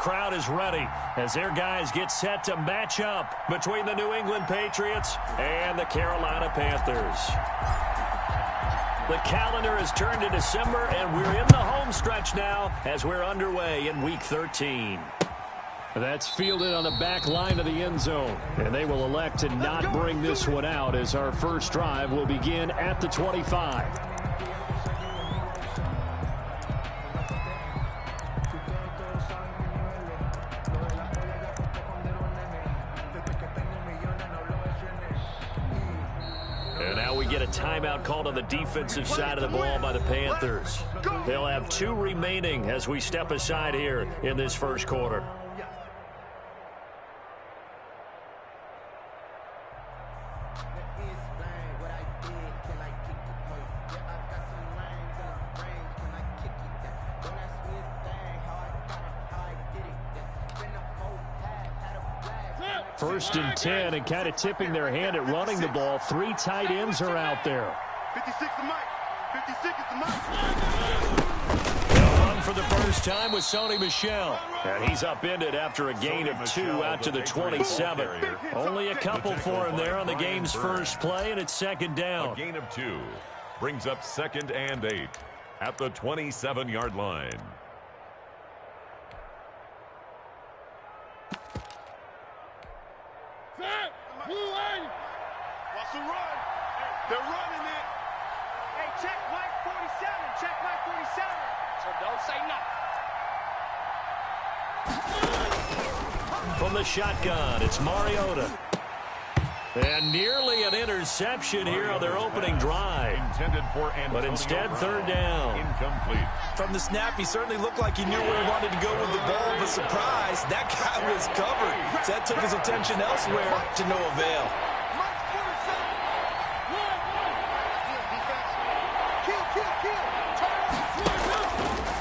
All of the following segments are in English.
crowd is ready as their guys get set to match up between the New England Patriots and the Carolina Panthers. The calendar has turned to December, and we're in the home stretch now as we're underway in Week 13. That's fielded on the back line of the end zone, and they will elect to not bring this one out as our first drive will begin at the 25. And now we get a timeout called on the defensive side of the ball by the Panthers. They'll have 2 remaining as we step aside here in this first quarter. First and 10, and kind of tipping their hand at running the ball. 3 tight ends are out there. 56 is Mike. 56 is the Mike. They'll run for the first time with Sony Michel. And he's upended after a gain of 2 out to the 27. Only a couple for him there on the game's first play, and it's second down. A gain of 2 brings up 2nd and 8 at the 27-yard line. Watch the run. They're running it. Hey, check Mike 47. Check Mike 47. So don't say nothing. From the shotgun, it's Mariota. And nearly an interception here on their opening drive. Intended for but instead, third down. Incomplete. From the snap, he certainly looked like he knew where he wanted to go with the ball, but surprise, that guy was covered. So that took his attention elsewhere to no avail.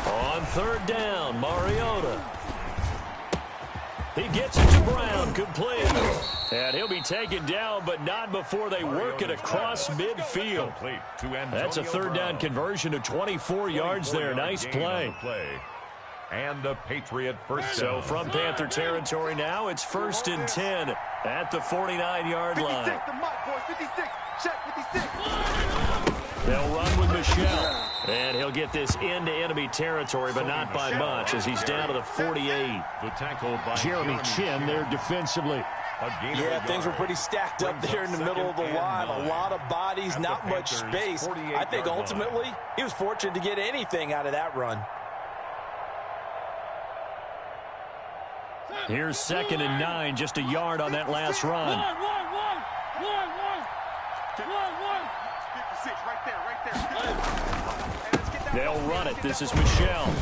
On third down, Mariota. He gets it to Brown, complete. And he'll be taken down, but not before they work it across midfield. That's a third down conversion to 24 yards there. Nice play. And the Patriot first down. So from Panther territory now, it's 1st and 10 at the 49-yard line. 56, the Mike, boys. 56. Check 56. They'll run with Michel. And he'll get this into enemy territory, but not by much as he's down to the 48. The tackle by Jeremy Chin there defensively. Yeah, things were pretty stacked up there in the middle of the line. A lot of bodies, not much space. I think ultimately he was fortunate to get anything out of that run. Here's 2nd and 9, just a yard on that last run. 56, right there. They'll run it. This is Michel.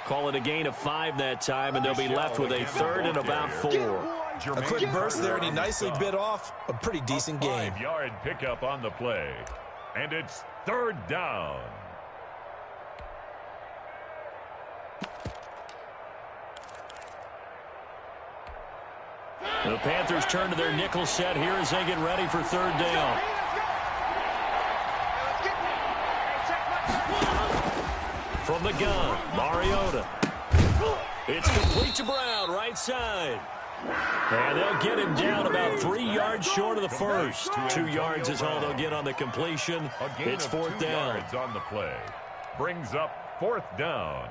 Call it a gain of 5 that time, and they'll be left with a 3rd and about 4. A quick burst there, and he nicely bit off a pretty decent game. 5-yard pickup on the play. And it's 3rd down. The Panthers turn to their nickel set here as they get ready for 3rd down. From the gun, Mariota. It's complete to Brown, right side. And they'll get him down about 3 yards short of the first. 2 yards is all they'll get on the completion. It's 4th down. Yards on the play. Brings up 4th down.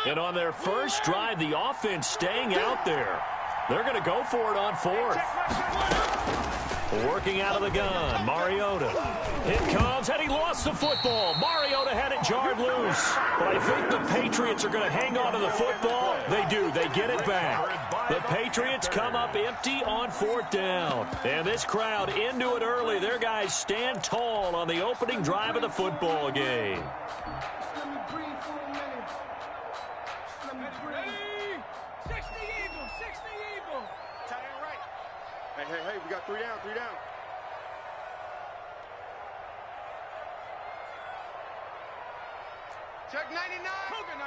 And on their first drive, the offense staying out there. They're going to go for it on 4th. Working out of the gun, Mariota. It comes, and he lost the football. Mariota had it jarred loose. But I think the Patriots are going to hang on to the football. They do. They get it back. The Patriots come up empty on 4th down. And this crowd into it early. Their guys stand tall on the opening drive of the football game. Hey, we got 3 down, 3 down. Check 99. Cougar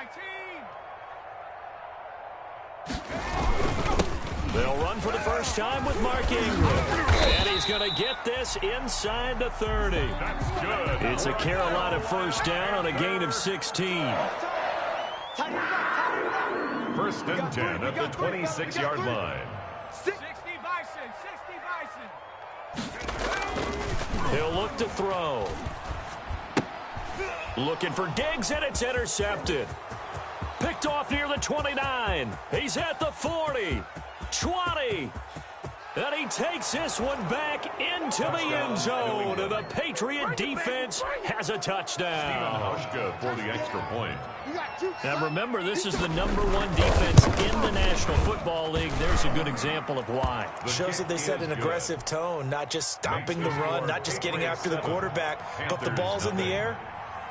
19. They'll run for the first time with Mark Ingram. And he's going to get this inside the 30. That's good. It's a Carolina first down on a gain of 16. First and 10 at the 26-yard line. 60 Bison, 60 Bison. He'll look to throw. Looking for Diggs, and it's intercepted. Picked off near the 29. He's at the 40. 20. And he takes this one back into the end zone. And the Patriot defense has a touchdown. Hauschka for the extra point. And remember, this is the #1 defense in the National Football League. There's a good example of why. Shows that they set an aggressive tone, not just stopping the run, not just getting after the quarterback, but the ball's in the air.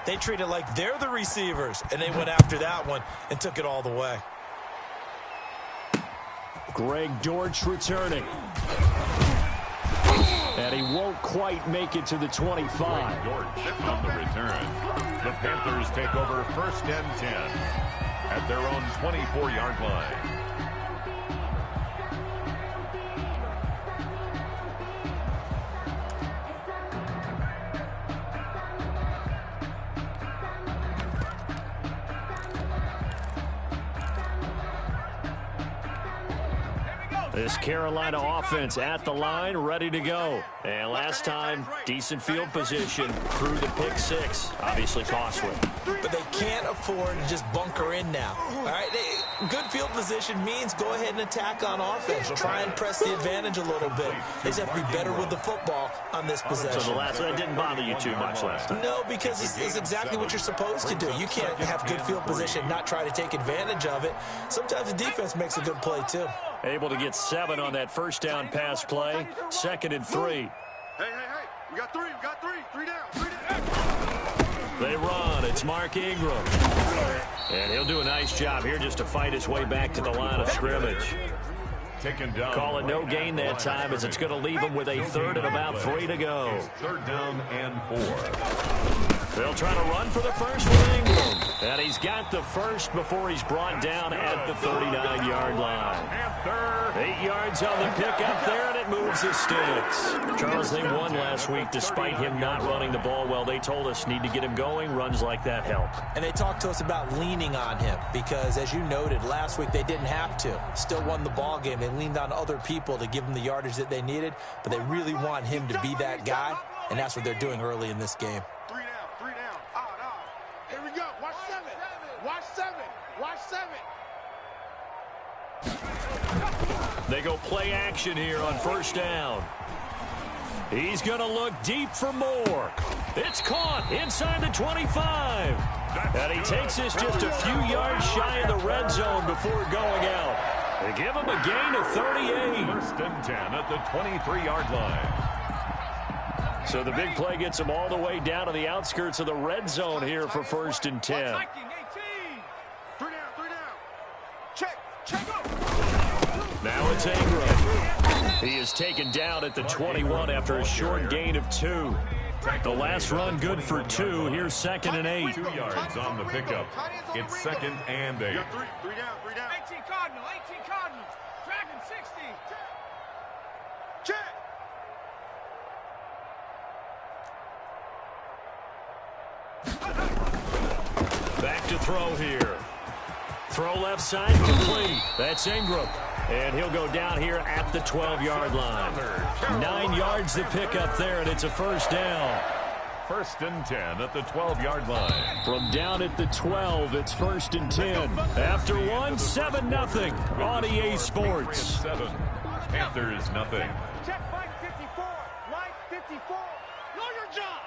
They treat it like they're the receivers, and they went after that one and took it all the way. Greg Dortch returning. And he won't quite make it to the 25. Dortch on the return. The Panthers take over first and 10 at their own 24-yard line. This Carolina offense at the line, ready to go. And last time, decent field position, threw the pick six. Obviously costly. But they can't afford to just bunker in now. All right, good field position means go ahead and attack on offense. Try and press the advantage a little bit. They just have to be better with the football on this possession. So the last one didn't bother you too much last time? No, because it's exactly what you're supposed to do. You can't have good field position, not try to take advantage of it. Sometimes the defense makes a good play, too. Able to get 7 on that first down pass play. 2nd and 3. Hey. We got 3. 3 down. They run. It's Mark Ingram. And he'll do a nice job here just to fight his way back to the line of scrimmage. Taken down. Call it no gain that time as it's going to leave him with a 3rd and about 3 to go. 3rd down and 4. They'll try to run for the first with Ingram. And he's got the first before he's brought down at the 39-yard line. 8 yards on the pickup there, and it moves his sticks. Charles, they won last week despite him not running the ball well. They told us need to get him going. Runs like that help. And they talked to us about leaning on him because, as you noted, last week they didn't have to. Still won the ball game. They leaned on other people to give them the yardage that they needed, but they really want him to be that guy, and that's what they're doing early in this game. 3 down. Here we go. Watch 7. Watch 7. They go play action here on first down. He's going to look deep for more. It's caught inside the 25. And he takes this just a few yards shy of the red zone before going out. They give him a gain of 38. First and 10 at the 23-yard line. So the big play gets him all the way down to the outskirts of the red zone here for first and 10. 3 down. Check. Now it's Ingram. He is taken down at the 21 after a short gain of 2. The last run good for 2. Here's 2nd and 8. 2 yards on the pickup. It's 2nd and 8. 3 down. 18 Cardinals. Dragon 60. Check. Back to throw here. Throw left side complete. That's Ingram. And he'll go down here at the 12-yard line. 9 yards to pick up there, and it's a first down. First and 10 at the 12-yard line. From down at the 12, it's first and 10. After 1, 7-0 on EA Sports. 7. Panthers nothing. Check Mike 54. Mike 54. Know your job.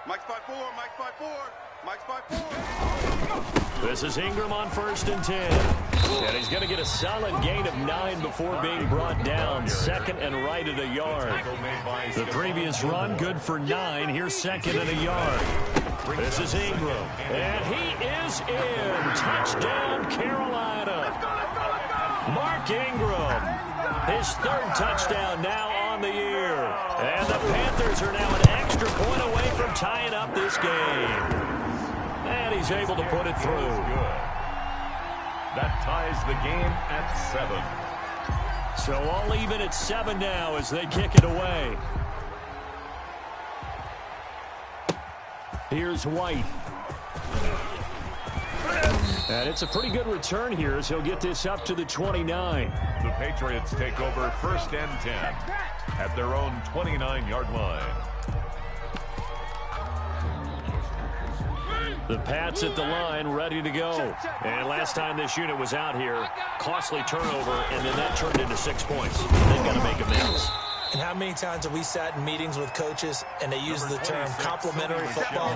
Mike's 5-4. Mike's 5-4. This is Ingram on first and 10. And he's going to get a solid gain of 9 before being brought down. 2nd and right at a yard. The previous run good for 9. Here's 2nd and a yard. This is Ingram. And he is in. Touchdown, Carolina. Mark Ingram. His 3rd touchdown now on the year. And the Panthers are now an extra point away from tying up this game. And he's able to put it through. Good. That ties the game at 7. So all even at 7 now as they kick it away. Here's White. And it's a pretty good return here as he'll get this up to the 29. The Patriots take over 1st and 10 at their own 29-yard line. The Pats at the line, ready to go. And last time this unit was out here, costly turnover, and then that turned into 6 points. They've got to make amends. And how many times have we sat in meetings with coaches and they use the term complementary football?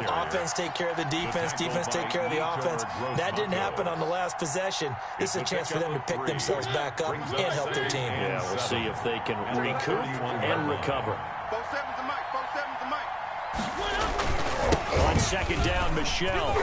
Offense take care of the defense, defense take care of the offense. That didn't happen on the last possession. This is a chance for them to pick themselves back up and help their team. Yeah, we'll see if they can recoup and recover. 4-7's the mic, 4-7's the mic. On 2nd down, Michelle.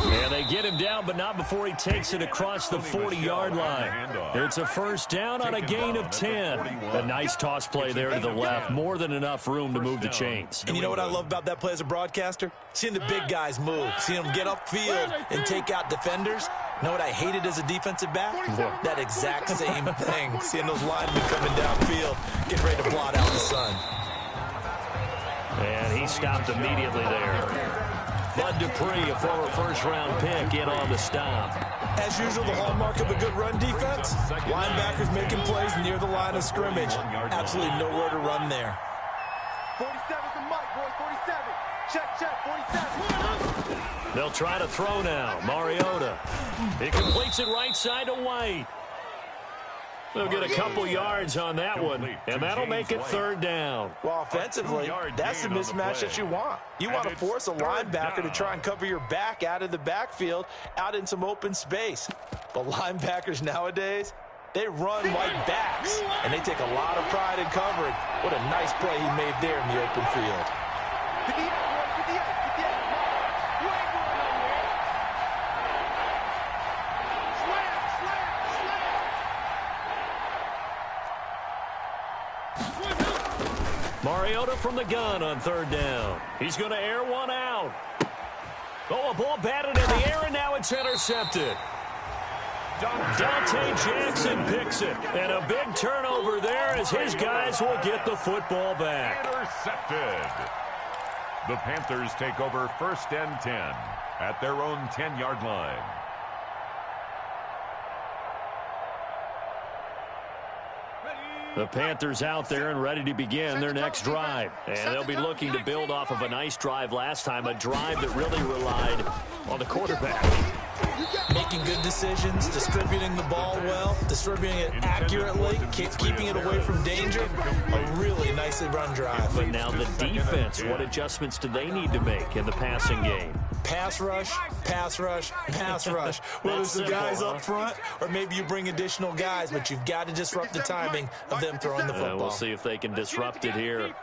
And they get him down, but not before he takes it across the 40-yard line. It's a 1st down on a gain of 10. A nice toss play there to the left. More than enough room to move the chains. And you know what I love about that play as a broadcaster? Seeing the big guys move. Seeing them get upfield and take out defenders. You know what I hated as a defensive back? That exact same thing. Seeing those linemen coming downfield, getting ready to blot out the sun. And he stopped immediately there. Bud Dupree, a former 1st-round pick, in on the stop. As usual, the hallmark of a good run defense, linebackers making plays near the line of scrimmage. Absolutely nowhere to run there. 47's the mic, boys, 47. Check, 47. They'll try to throw now. Mariota. He completes it right side to White. They'll get a couple yards on that one, and that'll make it 3rd down. Well, offensively, that's the mismatch that you want. You want to force a linebacker to try and cover your back out of the backfield, out in some open space. But linebackers nowadays, they run like backs, and they take a lot of pride in covering. What a nice play he made there in the open field. 58, boys, 58. You ain't going nowhere. Mariota from the gun on 3rd down. He's going to air one out. Oh, a ball batted in the air, and now it's intercepted. Dante Jackson picks it. And a big turnover there as his guys will get the football back. Intercepted. The Panthers take over 1st and 10 at their own 10-yard line. The Panthers out there and ready to begin their next drive. And they'll be looking to build off of a nice drive last time, a drive that really relied on the quarterback. Making good decisions, distributing the ball well, distributing it accurately, keeping it away from danger. A really nicely run drive. But now the defense, what adjustments do they need to make in the passing game? Pass rush, pass rush, pass rush. Whether it's the guys up front or maybe you bring additional guys, but you've got to disrupt the timing of them throwing the football. We'll see if they can disrupt it here.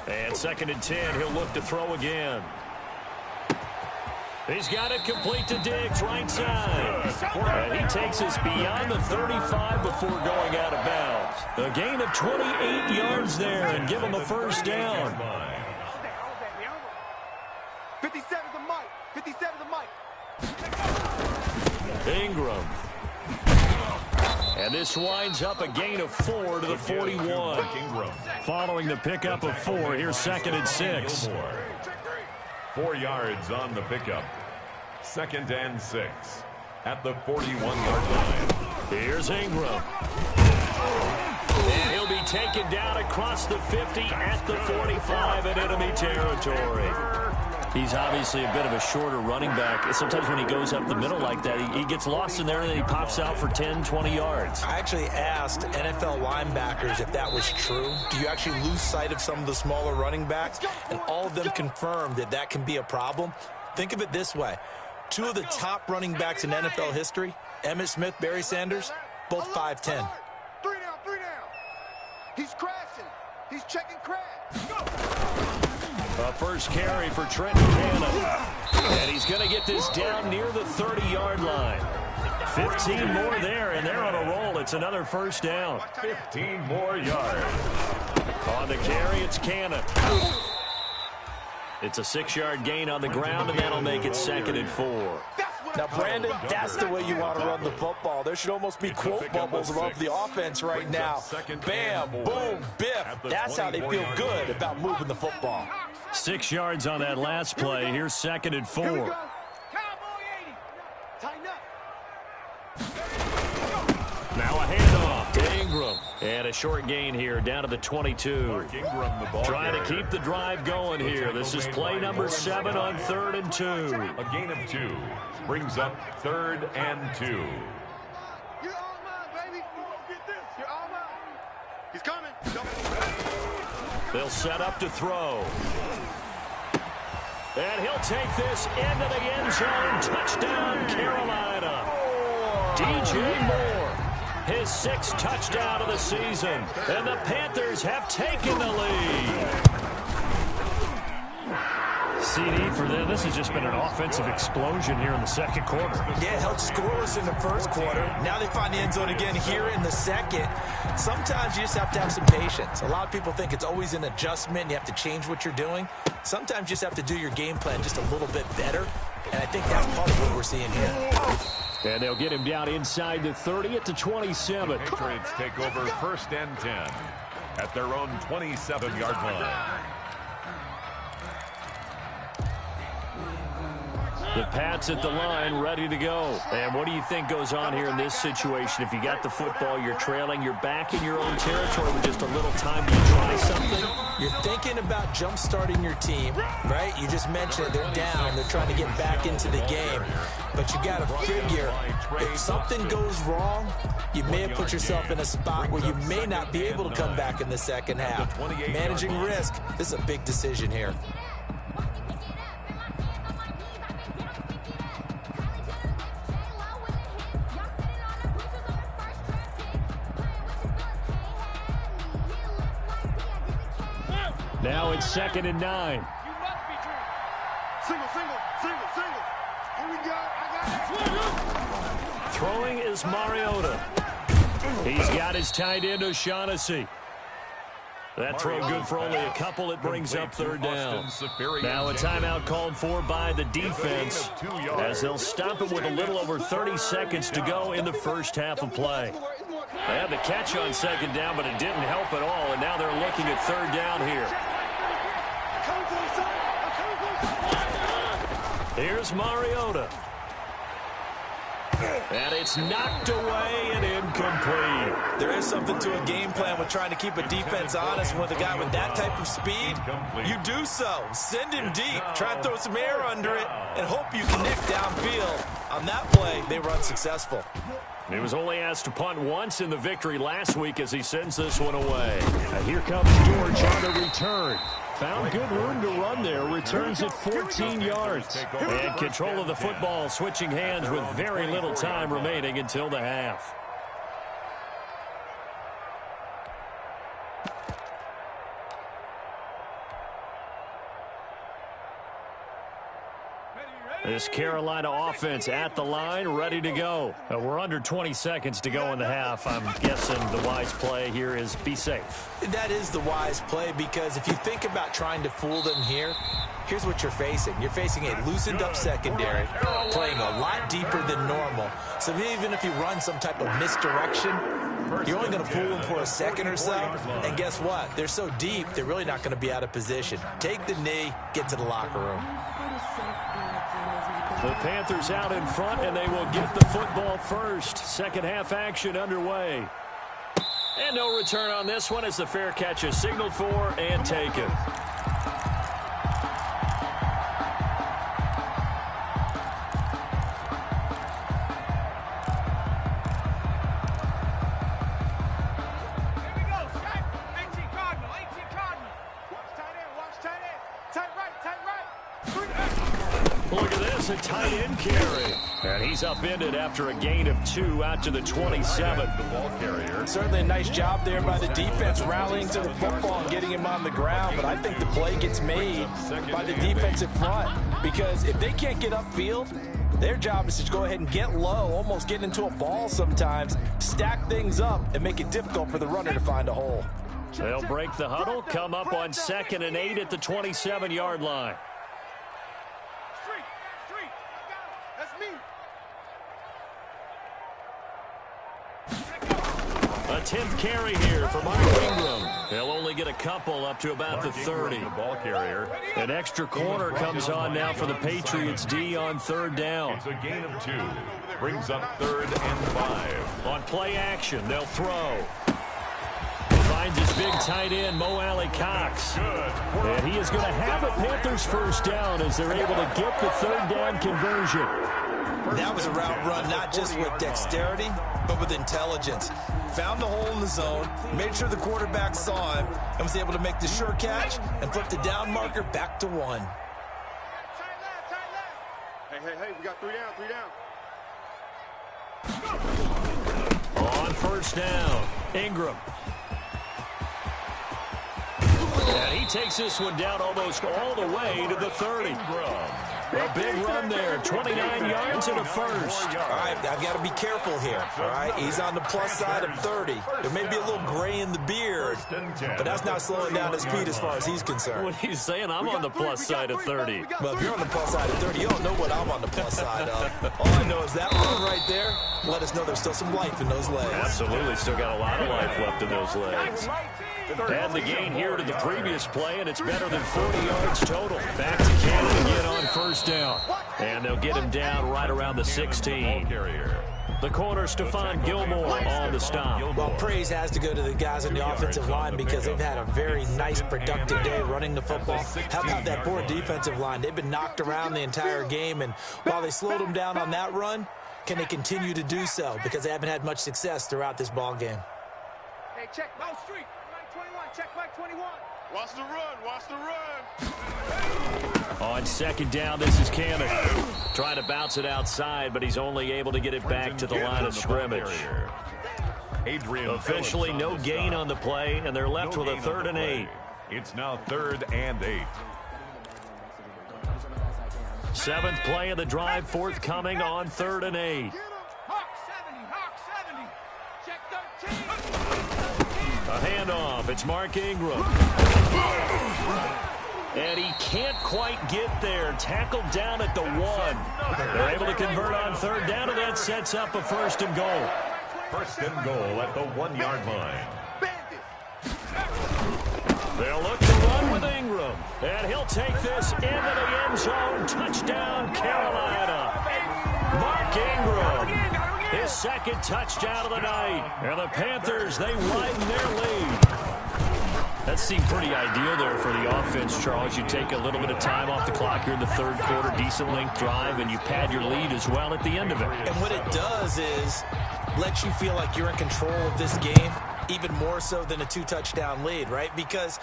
And 2nd and 10, he'll look to throw again. He's got it complete to Diggs, right side. And he takes us beyond the 35 before going out of bounds. A gain of 28 yards there and give him a 1st down. 57's the mic, 57's the mic. Ingram. And this winds up a gain of 4 to the 41. Following the pickup of 4, here's 2nd and 6. 4 yards on the pickup. 2nd and 6 at the 41-yard line. Here's Ingram. And he'll be taken down across the 50 at the 45 in enemy territory. He's obviously a bit of a shorter running back. Sometimes when he goes up the middle like that, he gets lost in there and then he pops out for 10, 20 yards. I actually asked NFL linebackers if that was true. Do you actually lose sight of some of the smaller running backs? And all of them confirmed that that can be a problem. Think of it this way. 2 of the top running backs in NFL history, Emmitt Smith, Barry Sanders, both 5'10". 3 down. He's crashing. He's checking crash. A first carry for Trenton Cannon. And he's going to get this down near the 30-yard line. 15 more there, and they're on a roll. It's another 1st down. 15 more yards. On the carry, it's Cannon. It's a 6-yard gain on the ground, and that'll make it 2nd and 4. Now, Brandon, that's the way you want to run the football. There should almost be quote bubbles above the offense right now. Bam, boom, biff. That's how they feel good about moving the football. 6 yards on that last play. Here's 2nd and 4. Cowboy 80. Tighten up. Now a handoff to Ingram. And a short gain here down to the 22. Trying to keep the drive going here. This is play number 7 on 3rd and 2. A gain of 2 brings up 3rd and 2. You're all mine, baby. You won't get this. You're all mine. He's coming. They'll set up to throw. And he'll take this into the end zone. Touchdown, Carolina. DJ Moore, his 6th touchdown of the season. And the Panthers have taken the lead. CD for them. This has just been an offensive explosion here in the 2nd quarter. Yeah, held scoreless in the 1st quarter. Now they find the end zone again here in the 2nd. Sometimes you just have to have some patience. A lot of people think it's always an adjustment. You have to change what you're doing. Sometimes you just have to do your game plan just a little bit better. And I think that's part of what we're seeing here. And they'll get him down inside the 30 at the 27. Patriots take over 1st and 10 at their own 27-yard line. The Pats at the line, ready to go. And what do you think goes on here in this situation? If you got the football, you're trailing, you're back in your own territory with just a little time to try something? You're thinking about jump-starting your team, right? You just mentioned it. They're down. They're trying to get back into the game. But you got to figure, if something goes wrong, you may have put yourself in a spot where you may not be able to come back in the 2nd half. Managing risk, this is a big decision here. Now it's 2nd and 9. You must be dreaming. Single. Here we go. I got it. Throwing is Mariota. He's got his tight end, O'Shaughnessy. That throw good for only a couple. It brings up 3rd down. Now a timeout called for by the defense as they'll stop it with a little over 30 seconds to go in the 1st half of play. They had the catch on 2nd down, but it didn't help at all, and now they're looking at 3rd down here. Here's Mariota. And it's knocked away and incomplete. There is something to a game plan with trying to keep a defense honest. With a guy with that type of speed, you do so. Send him deep. Try and throw some air under it and hope you connect downfield. On that play, they were unsuccessful. He was only asked to punt once in the victory last week as he sends this one away. And here comes George on the return. Found good room to run there. Returns at 14 yards. And control of the football, switching hands with very little time remaining until the half. This Carolina offense at the line, ready to go. We're under 20 seconds to go in the half. I'm guessing the wise play here is be safe. That is the wise play, because if you think about trying to fool them here, here's what you're facing. You're facing a loosened up secondary, playing a lot deeper than normal. So even if you run some type of misdirection, you're only going to fool them for a second or so. And guess what? They're so deep, they're really not going to be out of position. Take the knee, get to the locker room. The Panthers out in front, and they will get the football first. 2nd half action underway. And no return on this one as the fair catch is signaled for and taken. Look at this, a tight end carry. And he's upended after a gain of 2 out to the 27. The ball carrier. Certainly a nice job there by the defense rallying to the football and getting him on the ground. But I think the play gets made by the defensive front, because if they can't get upfield, their job is to go ahead and get low, almost get into a ball sometimes, stack things up, and make it difficult for the runner to find a hole. They'll break the huddle, come up on 2nd and 8 at the 27-yard line. 10th carry here for Mark Ingram. He'll only get a couple up to about the 30. The ball carrier. An extra corner comes on now for the Patriots D on 3rd down. It's a gain of 2. Brings up 3rd and 5. On play action, they'll throw. Finds his big tight end, Mo Alley Cox. And he is going to have a Panthers first down as they're able to get the 3rd down conversion. That was a route run not just with dexterity, but with intelligence. Found the hole in the zone, made sure the quarterback saw him, and was able to make the sure catch and flip the down marker back to 1. Tight left. Hey, we got 3 down. On 1st down, Ingram. And he takes this one down almost all the way to the 30. A big run there, 29 yards and a first. All right, I've got to be careful here, all right? He's on the plus side of 30. There may be a little gray in the beard, but that's not slowing down his speed as far as he's concerned. What he's saying, I'm on the plus side of 30. Well, if you're on the plus side of 30, you don't know what I'm on the plus side of. All I know is that run right there let us know there's still some life in those legs. Absolutely, still got a lot of life left in those legs. Add the gain here to the previous play, and it's better than 40 yards total. Back to Cannon again on 1st down. And they'll get him down right around the 16. The corner, Stephon Gilmore on the stop. Well, praise has to go to the guys on the offensive line because they've had a very nice, productive day running the football. How about that poor defensive line? They've been knocked around the entire game, and while they slowed them down on that run, can they continue to do so? Because they haven't had much success throughout this ball game. Hey, check Mount Street. Mike 21. Check Mike 21. Watch the run. Watch the run. On 2nd down, this is Cannon. Trying to bounce it outside, but he's only able to get it back to the line of scrimmage. Officially no gain on the play, and they're left with a 3rd and 8. It's now 3rd and 8. 7th play of the drive, forthcoming on 3rd and 8. Hawk 70. Check 13. A handoff. It's Mark Ingram. And he can't quite get there. Tackled down at the 1. They're able to convert on 3rd down, and that sets up a 1st and goal. 1st and goal at the 1-yard line. They'll look to run with Ingram. And he'll take this into the end zone. Touchdown, Carolina. Mark Ingram. His 2nd touchdown of the night. And the Panthers, they widen their lead. That seemed pretty ideal there for the offense, Charles. You take a little bit of time off the clock here in the 3rd quarter, decent length drive, and you pad your lead as well at the end of it. And what it does is let you feel like you're in control of this game, even more so than a 2-touchdown lead, right? Because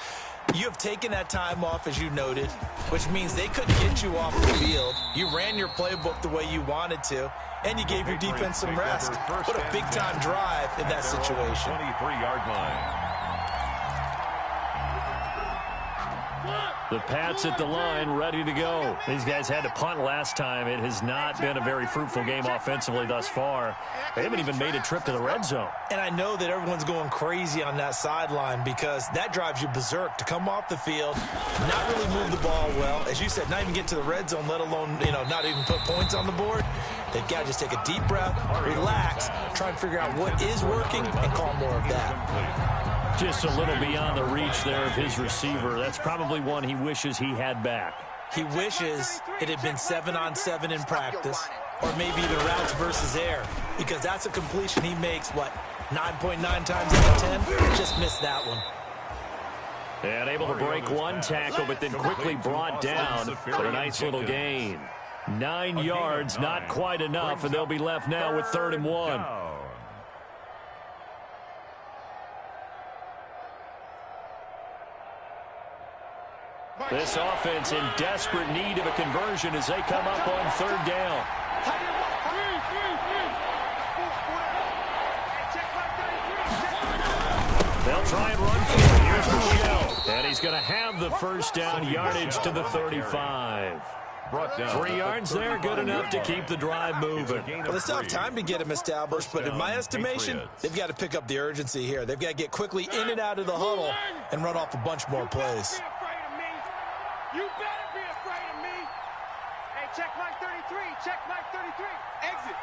you have taken that time off, as you noted, which means they couldn't get you off the field. You ran your playbook the way you wanted to, and you gave your defense some rest. What a big-time drive in that situation. 23-yard line. The Pats at the line, ready to go. These guys had to punt last time. It has not been a very fruitful game offensively thus far. They haven't even made a trip to the red zone. And I know that everyone's going crazy on that sideline because that drives you berserk to come off the field, not really move the ball well. As you said, not even get to the red zone, let alone, not even put points on the board. They've got to just take a deep breath, relax, try and figure out what is working and call more of that. Just a little beyond the reach there of his receiver. That's probably one he wishes he had back. He wishes it had been 7-on-7 in practice, or maybe the routes versus air, because that's a completion he makes, 9.9 times out of 10? Just missed that one. And able to break one tackle, but then quickly brought down for a nice little gain. 9 yards, not quite enough, and they'll be left now with 3rd and 1. This offense in desperate need of a conversion as they come up on 3rd down. They'll try and run for it. Here's Michelle. And he's going to have the 1st down, yardage to the 35. 3 yards there, good enough to keep the drive moving. Well, they still have time to get him established, but in my estimation, they've got to pick up the urgency here. They've got to get quickly in and out of the huddle and run off a bunch more plays. You better be afraid of me. Hey, check Mike 33. Check Mike 33. Exit.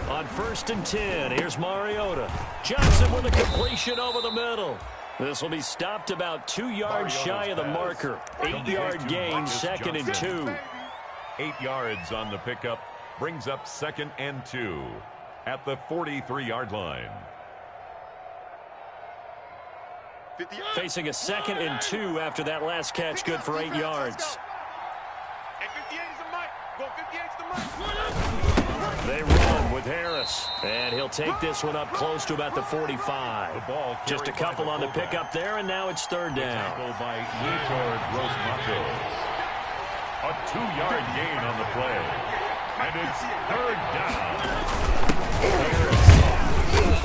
On 1st and 10, here's Mariota. Johnson with a completion over the middle. This will be stopped about 2 yards shy of the marker. 8-yard gain, 2nd and 2. 8 yards on the pickup, brings up 2nd and 2 at the 43-yard line. Facing a 2nd and 2 after that last catch, good for 8 yards. They run with Harris, and he'll take this one up close to about the 45. Just a couple on the pickup there, and now it's 3rd down. By a 2-yard gain on the play, and it's 3rd down.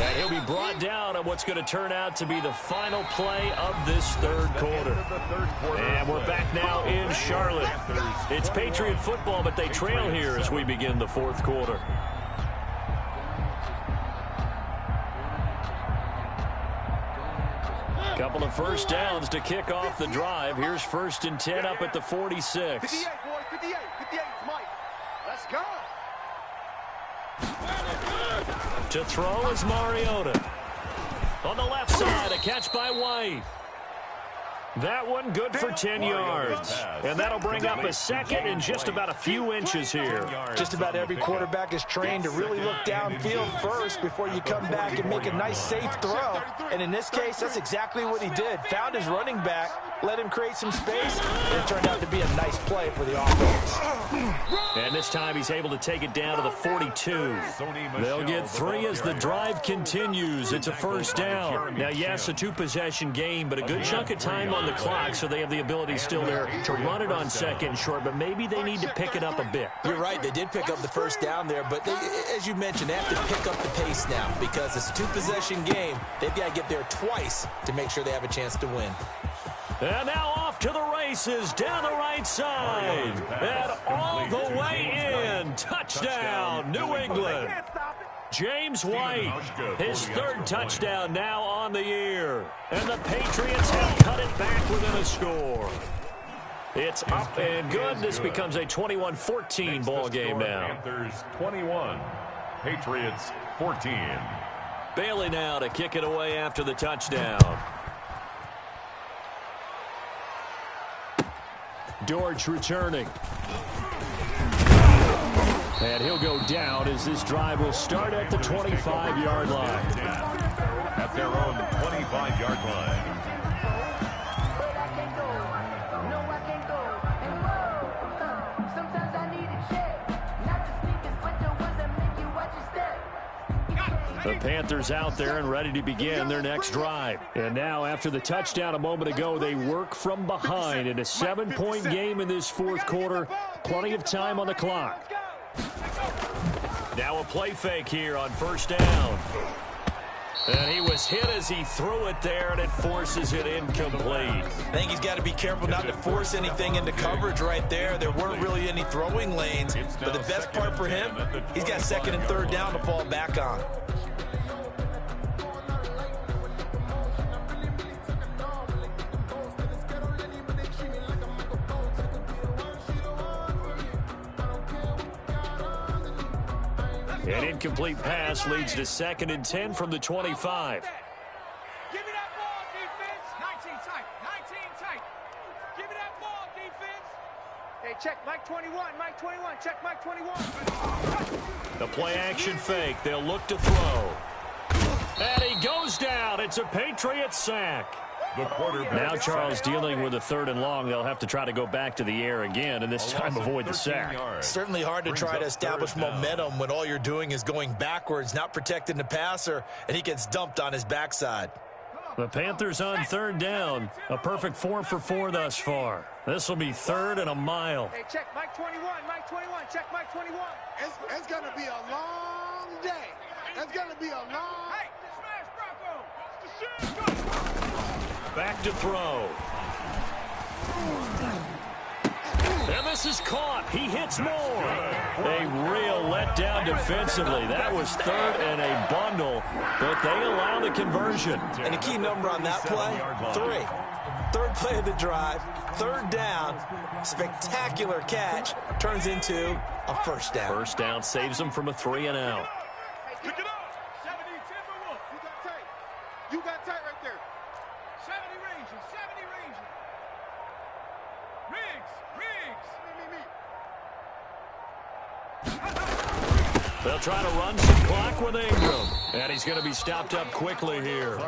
And he'll be brought down on what's going to turn out to be the final play of this 3rd quarter. And we're back now in Charlotte. It's Patriot football, but they trail here as we begin the 4th quarter. Couple of first downs to kick off the drive. Here's 1st and 10 up at the 46. 58, boys, 58, 58, Mike. Let's go. To throw is Mariota. On the left side, a catch by White. That one good for 10 yards. And that'll bring up a 2nd and just about a few inches here. Just about every quarterback is trained to really look downfield first before you come back and make a nice safe throw. And in this case, that's exactly what he did. Found his running back, let him create some space, and it turned out to be a nice play for the offense. And this time he's able to take it down to the 42. They'll get 3 as the drive continues. It's a 1st down. Now, yes, a 2-possession game, but a good chunk of time on the clock, so they have the ability still there to run it on 2nd and short, but maybe they need to pick it up a bit. You're right. They did pick up the 1st down there, but they, as you mentioned, they have to pick up the pace now because it's a 2-possession game. They've got to get there twice to make sure they have a chance to win. And now off to the races down the right side. And all the way in. Touchdown, New England. James White, his 3rd touchdown now on the year. And the Patriots have cut it back within a score. It's up and good. This becomes a 21-14 ball game now. Panthers 21, Patriots 14. Bailey now to kick it away after the touchdown. Dortch returning. And he'll go down as this drive will start at the 25-yard line. At their own 25-yard line. The Panthers out there and ready to begin their next drive. And now, after the touchdown a moment ago, they work from behind in a 7-point game in this 4th quarter. Plenty of time on the clock. Now a play fake here on 1st down. And he was hit as he threw it there, and it forces it incomplete. I think he's got to be careful not to force anything into coverage right there. There weren't really any throwing lanes. But the best part for him, he's got 2nd and 3rd down to fall back on. An incomplete pass leads to 2nd and 10 from the 25. Give me that ball, defense. 19 tight. 19 tight. Give me that ball, defense. Hey, check Mike 21. Mike 21. Check Mike 21. The play action fake. They'll look to throw. And he goes down. It's a Patriot sack. The quarterback. Now Charles dealing with a 3rd and long. They'll have to try to go back to the air again, and this time avoid the sack. Certainly hard to try to establish momentum when all you're doing is going backwards, not protecting the passer, and he gets dumped on his backside. The Panthers on 3rd down. A perfect 4 for 4 thus far. This will be 3rd and a mile. Hey, check Mike 21. Mike 21. Check Mike 21. It's going to be a long day. It's going to be a long... Hey, smash Bronco. Back to throw. And this is caught. He hits more. A real letdown defensively. That was 3rd and a bundle, but they allow the conversion. And the key number on that play, 3. Third play of the drive, third down, spectacular catch, turns into a first down. First down saves them from a 3-and-out. Pick it up. 70 Timberwolf. You got tight. You got tight right there. 70 Ranger. 70 Ranger. Riggs. They'll try to run some clock with Ingram. And he's going to be stopped up quickly here.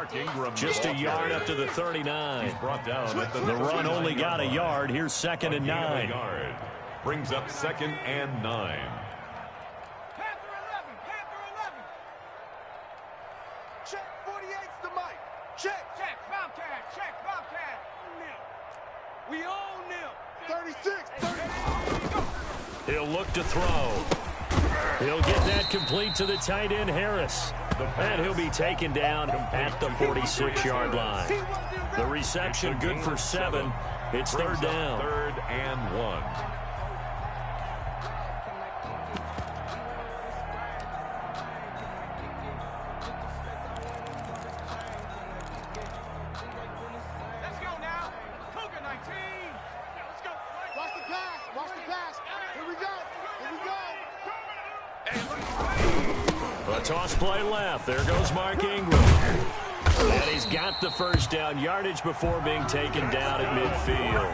Just a yard up to the 39. He's brought down at The run only got a yard. Here's 2nd and 9. Brings up 2nd and 9. Panther 11. Panther 11. Check 48's the mic. Check. Check. Bobcat. Check. Bobcat. We own them. 36. He'll look to throw. He'll get that complete to the tight end, Harris. And he'll be taken down at the 46-yard line. The reception good for 7. It's third down. 3rd and 1. Let's go now. Cougar 19. Let's go. Watch the pass. Watch the pass. Here we go. Here we go. A toss play left. There goes Mark Ingram. And he's got the first down yardage before being taken down at midfield.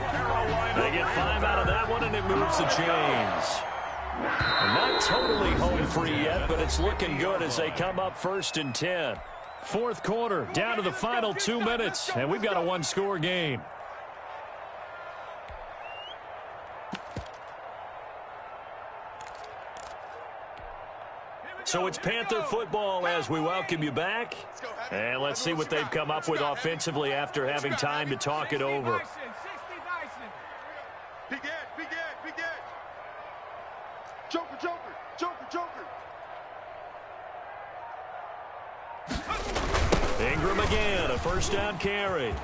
They get 5 out of that one, and it moves the chains. Not totally home free yet, but it's looking good as they come up 1st and 10. Fourth quarter, down to the final 2 minutes, and we've got a one-score game. So it's Panther football as we welcome you back. And let's see what they've come up with offensively after having time to talk it over. Big edge, big edge, big edge. Joker, Joker, Joker, Joker. Ingram again, a first down carry.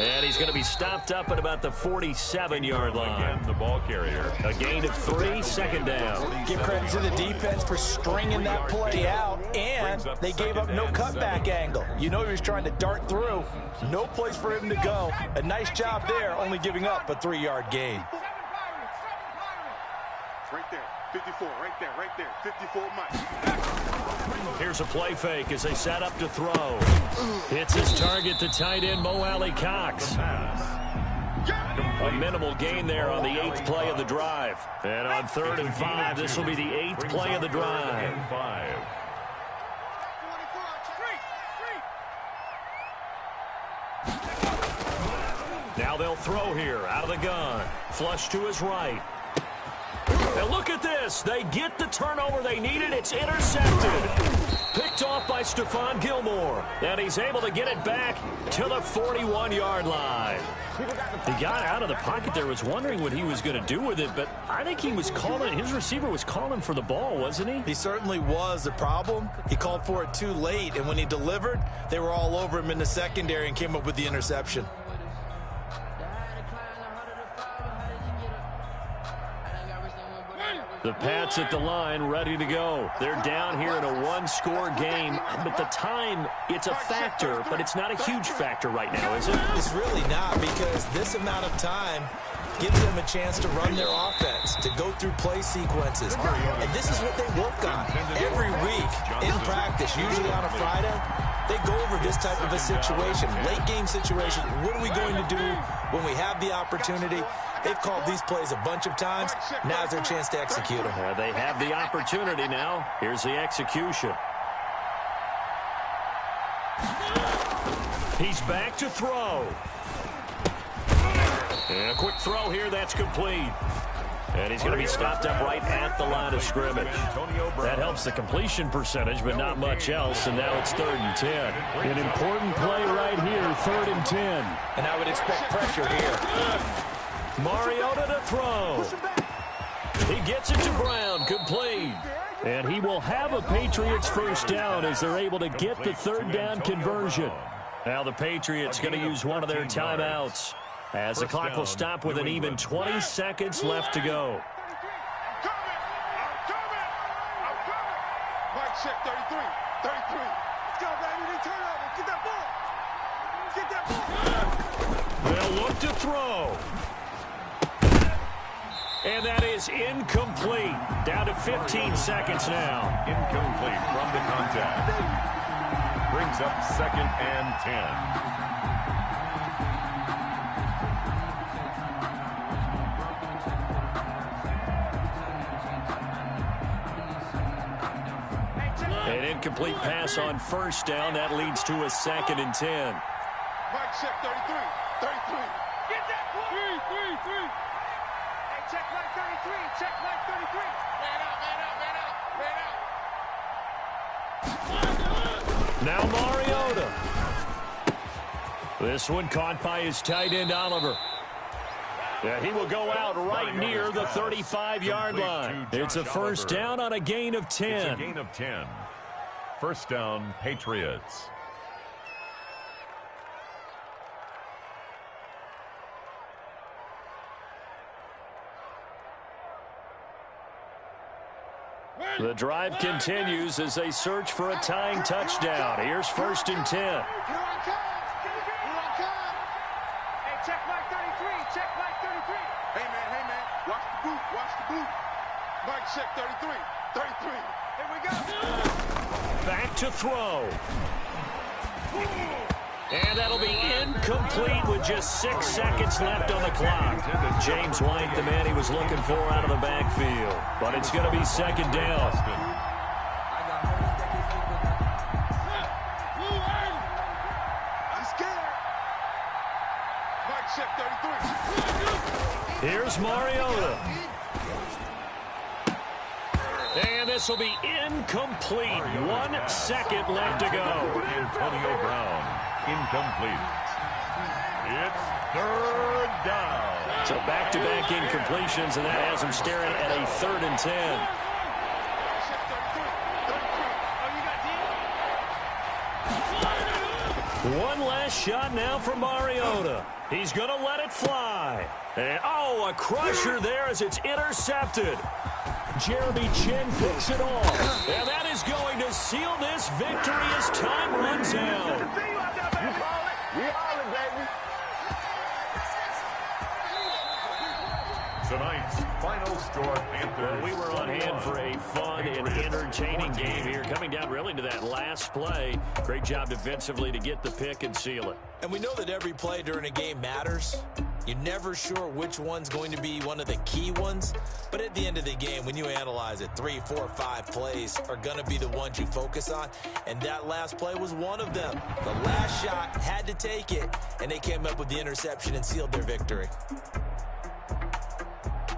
And he's going to be stopped up at about the 47-yard line. Again, the ball carrier. A gain of 3, 2nd down. Give credit to the defense for stringing that play out, and they gave up no cutback angle. You know he was trying to dart through. No place for him to go. A nice job there, only giving up a 3-yard gain. Right there, 54, right there, 54 Mike. Here's a play fake as they set up to throw. Hits his target, the tight end, Mo Alley Cox. A minimal gain there on the 8th play of the drive. And on 3rd and 5, this will be the 8th play of the drive. 5. Now they'll throw here out of the gun. Flush to his right. And look at this. They get the turnover they needed. It's intercepted. Picked off by Stephon Gilmore. And he's able to get it back to the 41-yard line. He got out of the pocket there, was wondering what he was going to do with it, but I think he was calling, his receiver was calling for the ball, wasn't he? He certainly was. The problem, he called for it too late, and when he delivered, they were all over him in the secondary and came up with the interception. The Pats at the line, ready to go. They're down here in a one-score game, but the time, it's a factor, but it's not a huge factor right now, is it? It's really not, because this amount of time gives them a chance to run their offense, to go through play sequences. And this is what they work on every week in practice, usually on a Friday. They go over this type of a situation, late-game situation. What are we going to do when we have the opportunity? They've called these plays a bunch of times. Now's their chance to execute them. They have the opportunity now. Here's the execution. He's back to throw. And a quick throw here, that's complete. And he's going to be stopped up right at the line of scrimmage. That helps the completion percentage, but not much else. And now it's 3rd and 10. An important play right here, 3rd and 10. And I would expect pressure here. Mariota to throw. He gets it to Brown, complete. And he will have a Patriots first down as they're able to get the 3rd down conversion. Now the Patriots going to use one of their timeouts as the clock will stop with an even 20 seconds left to go. Mike, check 33. 33. Let's go, baby. They turn over. Get that ball. Get that ball. They'll look to throw. And that is incomplete. Down to 15 seconds now. Incomplete from the contact. Brings up 2nd and 10. An incomplete pass on 1st down. That leads to a 2nd and 10. Mike, check 33. 33. Get that ball. 3. Hey, check Mike 33. Check Mike 33. Man out, man out, man out, man out. Now Mariota. This one caught by his tight end, Oliver. Yeah, he will go out right near the 35-yard line. It's a 1st down on a gain of 10. It's a gain of 10. 1st down, Patriots. The drive continues as they search for a tying touchdown. Here's 1st and 10. Here I come. Hey, check Mike 33. Check Mike 33. Hey, man. Watch the boot. Watch the boot. Mike, check 33. 33. Here we go. Back to throw. And that'll be incomplete with just 6 seconds left on the clock. James White, the man he was looking for out of the backfield. But it's going to be 2nd down. I'm scared. Mike, check 33. Here's Mariota. And this will be incomplete. 1 second left to go. Antonio Brown. Incomplete. It's 3rd down. So back-to-back incompletions, and that has him staring at a 3rd and 10. One last shot now for Mariota. He's going to let it fly. And, a crusher there as it's intercepted. Jeremy Chin picks it off. And that is going to seal this victory as time runs out. We all it, baby. Tonight's final score, Panthers. We were on hand for a fun and entertaining game here. Coming down really to that last play. Great job defensively to get the pick and seal it. And we know that every play during a game matters. You're never sure which one's going to be one of the key ones. But at the end of the game, when you analyze it, 3, 4, 5 plays are going to be the ones you focus on. And that last play was one of them. The last shot had to take it, and they came up with the interception and sealed their victory.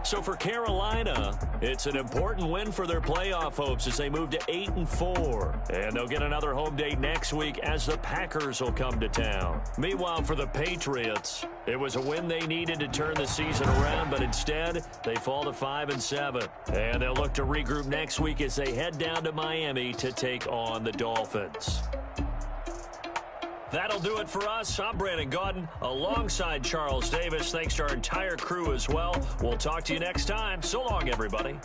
So for Carolina, it's an important win for their playoff hopes as they move to 8-4. And they'll get another home date next week as the Packers will come to town. Meanwhile, for the Patriots, it was a win they needed to turn the season around, but instead, they fall to 5-7. And they'll look to regroup next week as they head down to Miami to take on the Dolphins. That'll do it for us. I'm Brandon Gaudin alongside Charles Davis. Thanks to our entire crew as well. We'll talk to you next time. So long, everybody.